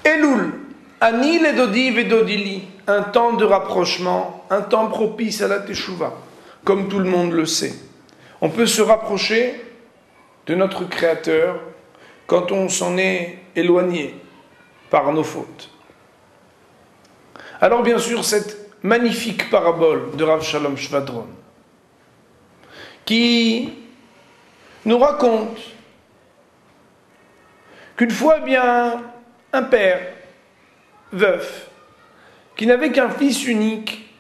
Elul, Ani le Dodi Vedodili, un temps de rapprochement, un temps propice à la Teshuvah, comme tout le monde le sait. On peut se rapprocher de notre Créateur quand on s'en est éloigné par nos fautes. Alors bien sûr, cette magnifique parabole de Rav Shalom Shvadron, qui nous raconte qu'une fois, eh bien, un père veuf, qui n'avait qu'un fils unique,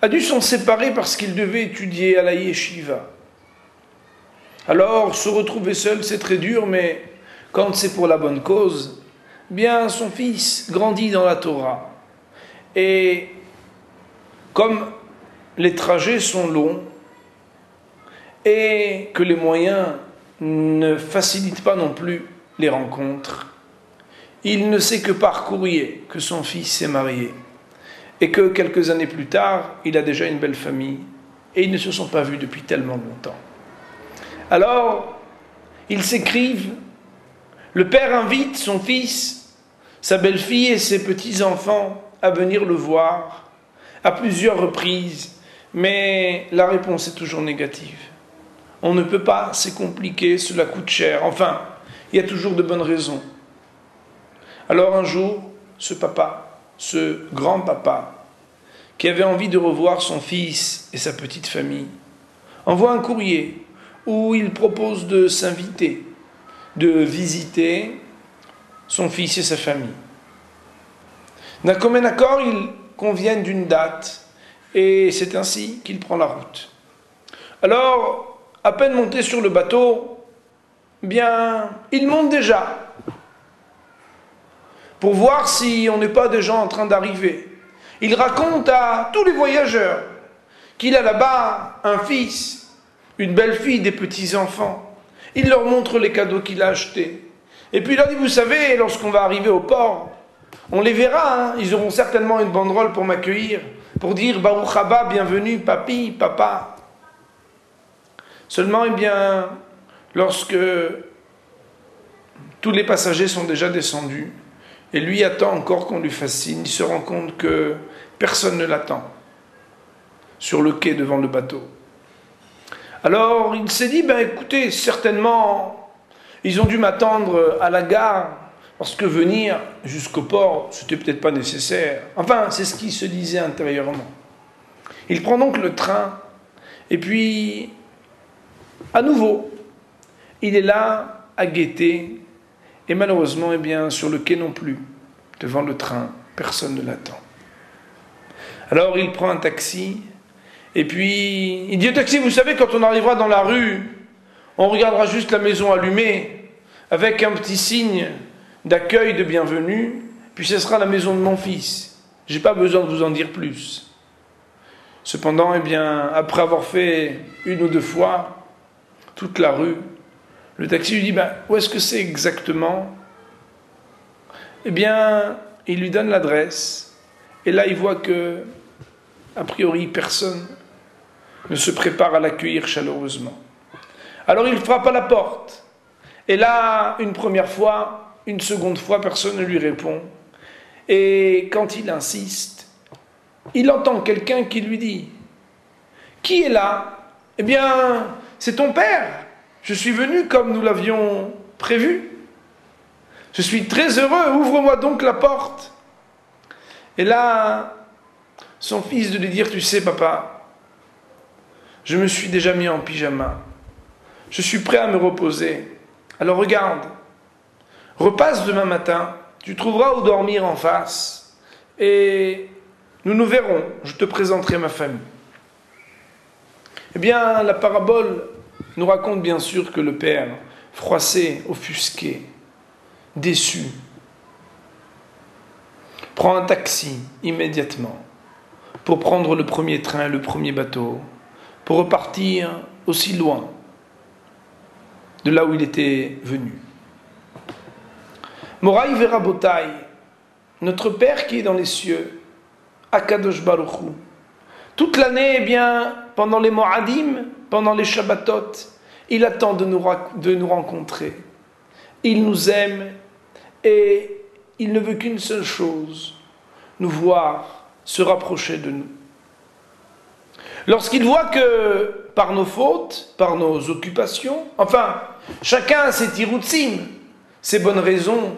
a dû s'en séparer parce qu'il devait étudier à la yeshiva. Alors, se retrouver seul, c'est très dur, mais quand c'est pour la bonne cause, bien, son fils grandit dans la Torah. Et comme les trajets sont longs et que les moyens ne facilitent pas non plus les rencontres, il ne sait que par courrier que son fils s'est marié et que quelques années plus tard, il a déjà une belle famille et ils ne se sont pas vus depuis tellement longtemps. Alors, ils s'écrivent, le père invite son fils, sa belle-fille et ses petits-enfants à venir le voir à plusieurs reprises, mais la réponse est toujours négative. On ne peut pas, c'est compliqué, cela coûte cher, enfin, il y a toujours de bonnes raisons. Alors un jour, ce papa, ce grand-papa, qui avait envie de revoir son fils et sa petite famille, envoie un courrier où il propose de s'inviter, de visiter son fils et sa famille. D'un commun accord, ils conviennent d'une date et c'est ainsi qu'il prend la route. Alors, à peine monté sur le bateau, bien, il monte déjà pour voir si on n'est pas déjà en train d'arriver. Il raconte à tous les voyageurs qu'il a là-bas un fils, une belle-fille, des petits-enfants. Il leur montre les cadeaux qu'il a achetés. Et puis il leur dit, vous savez, lorsqu'on va arriver au port, on les verra, hein, ils auront certainement une banderole pour m'accueillir, pour dire, Baruch haba, bienvenue, papi, papa. Seulement, eh bien, lorsque tous les passagers sont déjà descendus, et lui attend encore qu'on lui fasse signe, il se rend compte que personne ne l'attend sur le quai devant le bateau. Alors il s'est dit, ben écoutez, certainement, ils ont dû m'attendre à la gare, parce que venir jusqu'au port, c'était peut-être pas nécessaire. Enfin, c'est ce qu'il se disait intérieurement. Il prend donc le train, et puis, à nouveau, il est là à guetter, et malheureusement, eh bien, sur le quai non plus, devant le train, personne ne l'attend. Alors il prend un taxi, et puis il dit au taxi, vous savez, quand on arrivera dans la rue, on regardera juste la maison allumée, avec un petit signe d'accueil, de bienvenue, puis ce sera la maison de mon fils. J'ai pas besoin de vous en dire plus. Cependant, eh bien, après avoir fait une ou deux fois toute la rue, le taxi lui dit, ben, où est-ce que c'est exactement? Eh bien, il lui donne l'adresse, et là il voit que, a priori, personne ne se prépare à l'accueillir chaleureusement. Alors il frappe à la porte, et là, une première fois, une seconde fois, personne ne lui répond. Et quand il insiste, il entend quelqu'un qui lui dit, qui est là? Eh bien, c'est ton père. Je suis venu comme nous l'avions prévu. Je suis très heureux, ouvre-moi donc la porte. Et là, son fils de lui dire, tu sais papa, je me suis déjà mis en pyjama. Je suis prêt à me reposer. Alors regarde, repasse demain matin, tu trouveras où dormir en face. Et nous nous verrons, je te présenterai ma famille. Eh bien, la parabole nous raconte bien sûr que le père, froissé, offusqué, déçu, prend un taxi immédiatement pour prendre le premier train, le premier bateau, pour repartir aussi loin de là où il était venu. Moraï Verabotai, notre Père qui est dans les cieux, Akadosh Baruch Hu, toute l'année, eh bien, pendant les Moadim, pendant les Shabbatot, il attend de nous rencontrer. Il nous aime et il ne veut qu'une seule chose, nous voir se rapprocher de nous. Lorsqu'il voit que par nos fautes, par nos occupations, enfin, chacun a ses tiroutsim, ses bonnes raisons,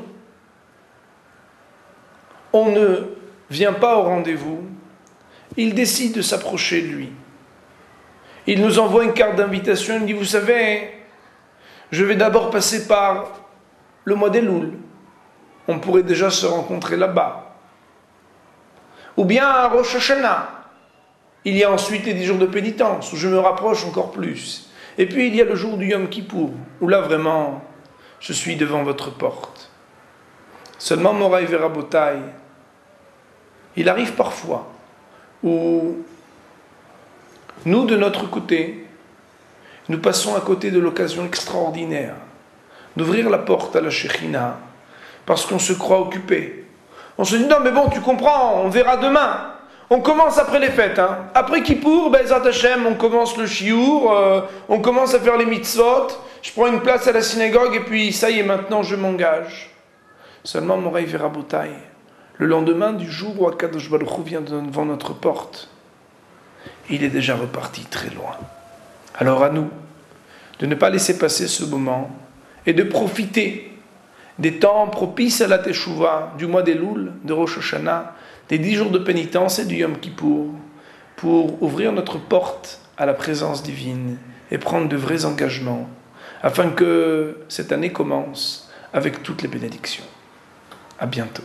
on ne vient pas au rendez-vous, il décide de s'approcher de lui. Il nous envoie une carte d'invitation, il dit, vous savez, je vais d'abord passer par le mois d'Elul. On pourrait déjà se rencontrer là-bas. Ou bien à Rosh Hashanah. Il y a ensuite les 10 jours de pénitence, où je me rapproche encore plus. Et puis il y a le jour du Yom Kippour, où là vraiment, je suis devant votre porte. Seulement, Moraï Verabotai, il arrive parfois où nous, de notre côté, nous passons à côté de l'occasion extraordinaire d'ouvrir la porte à la Shekhinah parce qu'on se croit occupé. On se dit, non mais bon, tu comprends, on verra demain. On commence après les fêtes. Après Kippour, Be'ezrat Hashem, on commence le shiur, on commence à faire les mitzvot, je prends une place à la synagogue et puis ça y est, maintenant je m'engage. Seulement, Moraï Verabotai, le lendemain du jour où Akadosh Baruch Hu vient devant notre porte, il est déjà reparti très loin. Alors à nous de ne pas laisser passer ce moment et de profiter des temps propices à la Teshuvah, du mois d'Elul, de Rosh Hashanah, des 10 jours de pénitence et du Yom Kippour, pour ouvrir notre porte à la présence divine et prendre de vrais engagements, afin que cette année commence avec toutes les bénédictions. À bientôt.